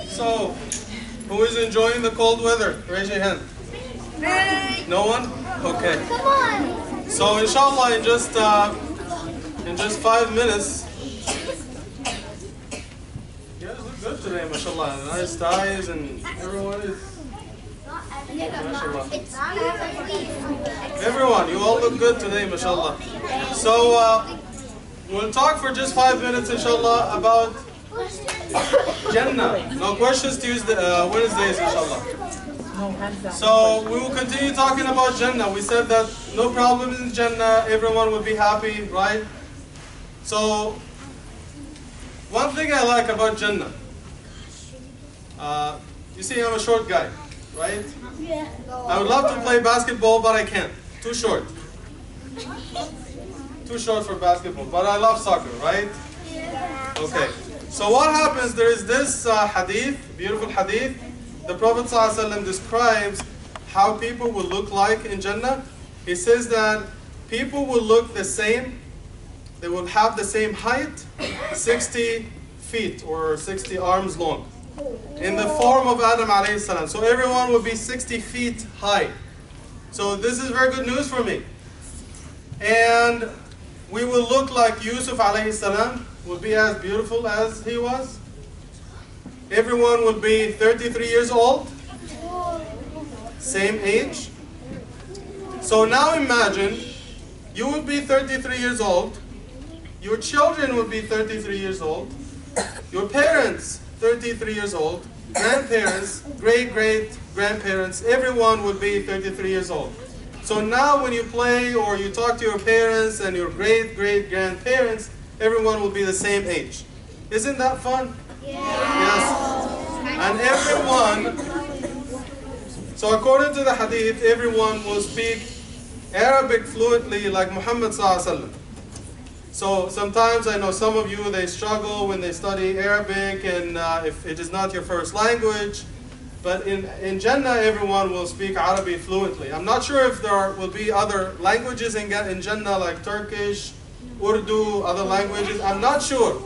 So, who is enjoying the cold weather? Raise your hand. No one? Okay. Come on. So inshallah, in just 5 minutes. You guys look good today, mashallah. Nice ties and everyone is. Mashallah. Everyone, you all look good today, mashallah. So we'll talk for just 5 minutes, inshallah, about Jannah. No questions Tuesday, Wednesdays, inshallah. So we will continue talking about Jannah. We said that no problem in Jannah, everyone will be happy, right? So one thing I like about Jannah, you see I'm a short guy, right? Yeah. I would love to play basketball, but I can't. Too short. Too short for basketball, but I love soccer, right? Yeah. Okay. So what happens, there is this hadith, beautiful hadith. The Prophet ﷺ describes how people will look like in Jannah. He says that people will look the same. They will have the same height, 60 feet or 60 arms long, in the form of Adam alayhi salam. So everyone will be 60 feet high. So this is very good news for me. And we will look like Yusuf alayhi salam, will be as beautiful as he was. Everyone will be 33 years old, same age. So now imagine, you will be 33 years old, your children will be 33 years old, your parents 33 years old, grandparents, great-great-grandparents, everyone will be 33 years old. So now when you play or you talk to your parents and your great-great-grandparents, everyone will be the same age. Isn't that fun? Yes. And everyone, so according to the hadith, everyone will speak Arabic fluently like Muhammad ﷺ. So sometimes I know some of you, they struggle when they study Arabic, and if it is not your first language. But in Jannah, everyone will speak Arabic fluently. I'm not sure if there will be other languages in Jannah like Turkish, Urdu, other languages. I'm not sure.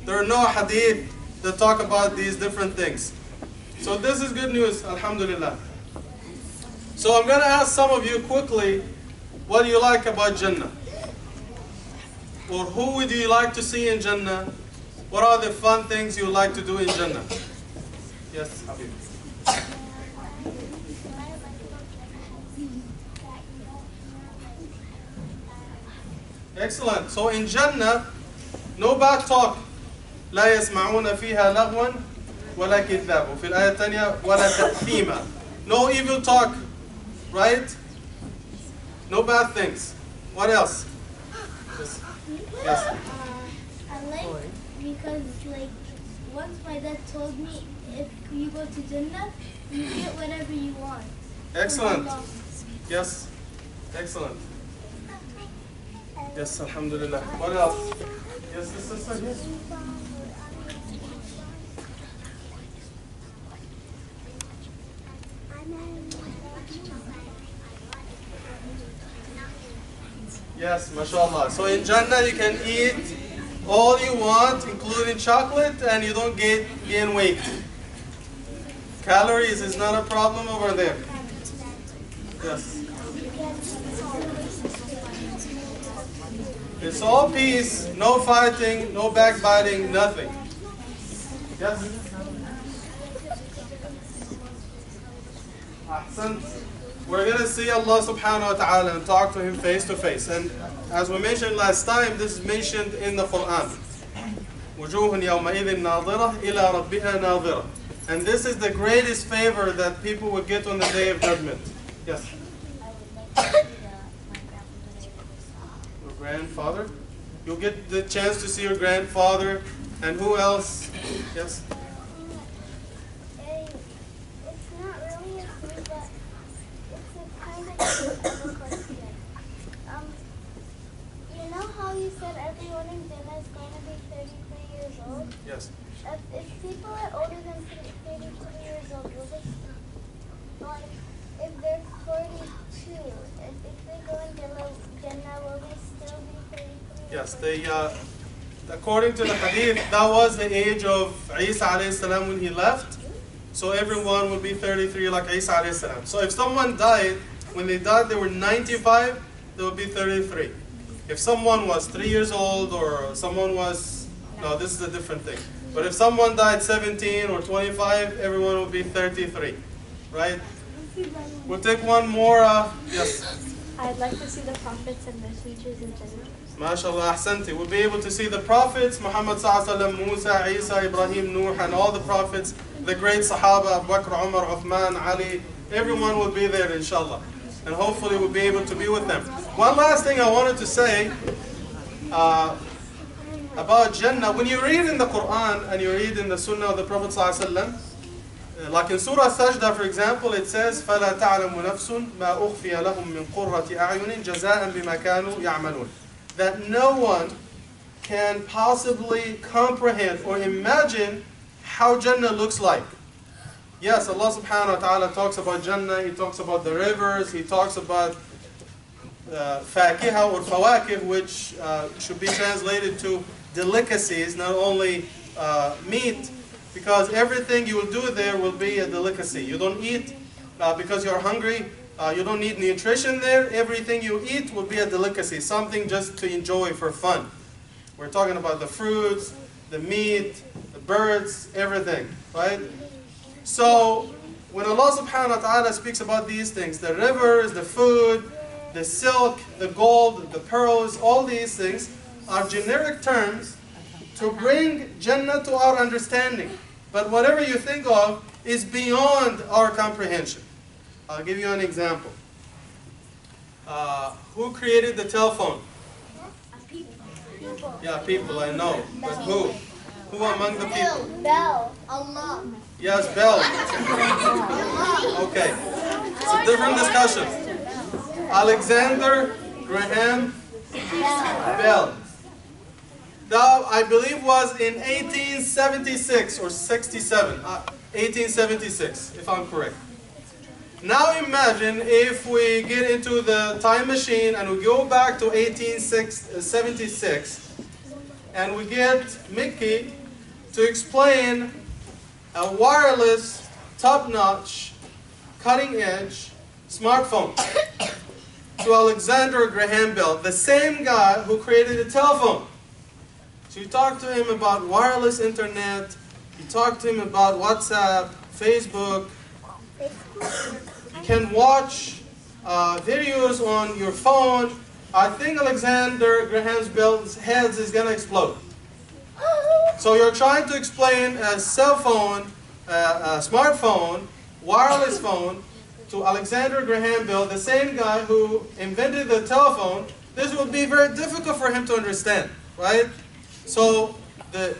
There are no hadith that talk about these different things. So this is good news, alhamdulillah. So I'm going to ask some of you quickly, what do you like about Jannah? Or who would you like to see in Jannah? What are the fun things you like to do in Jannah? Yes, Habib. Excellent. So in Jannah, no bad talk. لا يسمعون فيها لغوا ولا كذاب. وفي الآية الثانية ولا تأثيما. No evil talk, right? No bad things. What else? Yes. I like because once my dad told me if you go to Jannah, you get whatever you want. Excellent. Yes. Excellent. Yes, alhamdulillah. What else? Yes, sister. Yes. Yes, mashallah. So in Jannah you can eat all you want, including chocolate, and you don't gain weight. Calories is not a problem over there. Yes. It's all peace, no fighting, no backbiting, nothing. Yes? Ahsan. We're going to see Allah subhanahu wa ta'ala and talk to Him face to face. And as we mentioned last time, this is mentioned in the Quran. وُجُوهٌ يَوْمَئِذٍ نَاظِرَةٌ إِلَىٰ رَبِّهَا نَاظِرَةٌ. And this is the greatest favor that people will get on the Day of Judgment. Yes? Your grandfather? You'll get the chance to see your grandfather. And who else? Yes? It's not really a thing, but it's a kind of question. You know how you said everyone in Jannah is going to be 33 years old? Yes. If people are older than 33 years old, will they, like, if they're 42, if they go in Jannah, will they still be 33? Yes, according to the hadith, that was the age of Isa alayhi salam when he left. So everyone would be 33 like Isa alayhi salam. So if someone died, when they died they were 95, they would be 33. If someone was 3 years old or someone was, no, this is a different thing. But if someone died 17 or 25, everyone would be 33, right? We'll take one more, yes. I'd like to see the prophets and their speeches in Jannah. MashaAllah, ahsanti. We'll be able to see the prophets, Muhammad sallallahu alaihi wasallam, Musa, Isa, Ibrahim, Nuh, and all the prophets, the great Sahaba, Abu Bakr, Umar, Uthman, Ali, everyone will be there inshallah. And hopefully we'll be able to be with them. One last thing I wanted to say about Jannah. When you read in the Quran and you read in the Sunnah of the Prophet sallallahu alaihi wasallam, like in Surah Sajda, for example, it says, فَلَا تَعْلَمُ نَفْسٌ مَا أُخْفِيَ لَهُم مِّن قُرَّةِ أَعْيُنٍ جَزَاءً بِمَا كَانُوا يَعْمَلُونَ. That no one can possibly comprehend or imagine how Jannah looks like. Yes, Allah subhanahu wa ta'ala talks about Jannah, He talks about the rivers, He talks about fakiha or fawakih, which should be translated to delicacies, not only meat, because everything you will do there will be a delicacy. You don't eat because you're hungry. You don't need nutrition there. Everything you eat will be a delicacy, something just to enjoy for fun. We're talking about the fruits, the meat, the birds, everything, right? So when Allah subhanahu wa ta'ala speaks about these things, the rivers, the food, the silk, the gold, the pearls, all these things are generic terms to bring Jannah to our understanding. But whatever you think of is beyond our comprehension. I'll give you an example. Who created the telephone? People. Yeah, people, I know. But who? Who among the people? Bell. Allah. Yes, Bell. Okay. It's a different discussion. Alexander Graham Bell. That, I believe, was in 1876 or 67. 1876, if I'm correct. Now imagine if we get into the time machine and we go back to 1876 and we get Mickey to explain a wireless, top-notch, cutting-edge smartphone to Alexander Graham Bell, the same guy who created the telephone. So you talk to him about wireless internet, you talk to him about WhatsApp, Facebook. You can watch videos on your phone. I think Alexander Graham Bell's head is going to explode. So you're trying to explain a cell phone, a smartphone, wireless phone to Alexander Graham Bell, the same guy who invented the telephone. This would be very difficult for him to understand, right? So the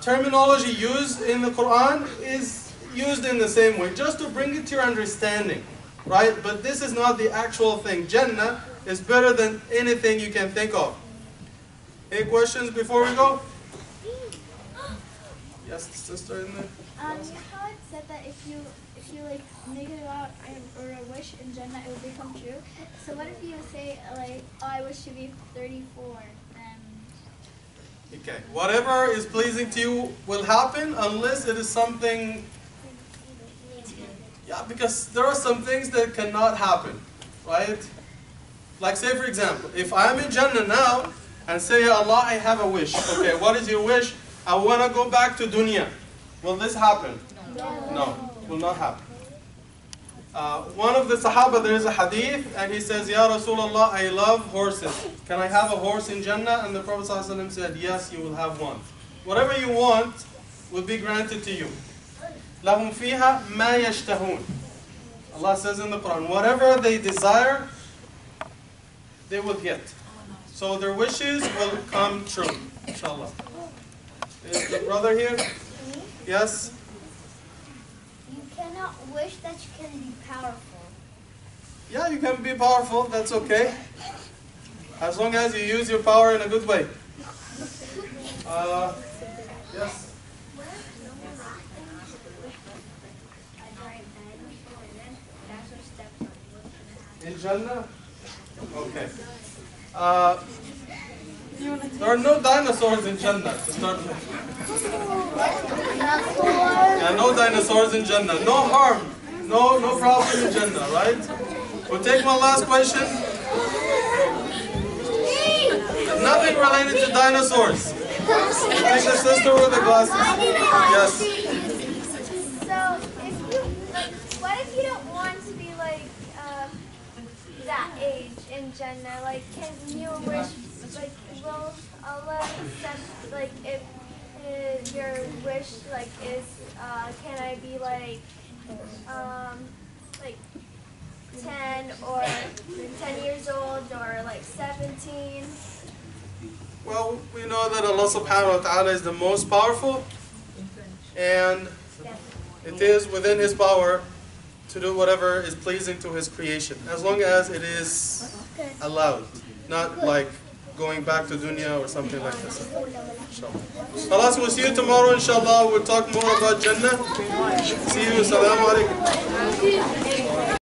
terminology used in the Quran is used in the same way, just to bring it to your understanding, right? But this is not the actual thing. Jannah is better than anything you can think of. Any questions before we go? Yes, the sister in there. You know how it said that if you like make it out or a wish in Jannah, it will become true. So what if you say like, oh, I wish to be 34? Okay, whatever is pleasing to you will happen unless it is something. Yeah, because there are some things that cannot happen, right? Like say for example, if I'm in Jannah now and say, Ya Allah, I have a wish. Okay, what is your wish? I want to go back to dunya. Will this happen? No, it will not happen. One of the Sahaba, there is a hadith, and he says, Ya Rasulullah, I love horses. Can I have a horse in Jannah? And the Prophet ﷺ said, yes, you will have one. Whatever you want will be granted to you. لَهُمْ فِيهَا مَا يَشْتَهُونَ. Allah says in the Quran, whatever they desire, they will get. So their wishes will come true, inshallah. Is the brother here? Yes? You cannot wish that you can be powerful. Yeah, you can be powerful, that's okay. As long as you use your power in a good way. Yes? In Jannah? Okay. There are no dinosaurs in Jannah to start with. Yeah, no dinosaurs in Jannah. No harm. No problem in Jannah, right? We'll take one last question. Nothing related to dinosaurs. Take the sister with the glasses. Yes. So, if you, like, what if you don't want to be like that age in Jannah? Like, can you wish, like, will Allah accept, like, if your wish, like, is, can I be like 10 or 10 years old or like 17? Well, we know that Allah subhanahu wa ta'ala is the most powerful, and it is within His power to do whatever is pleasing to His creation, as long as it is allowed, not like going back to dunya or something like this. Inshallah. Allah, so we'll see you tomorrow, inshallah. We'll talk more about Jannah. See you. Assalamu alaikum.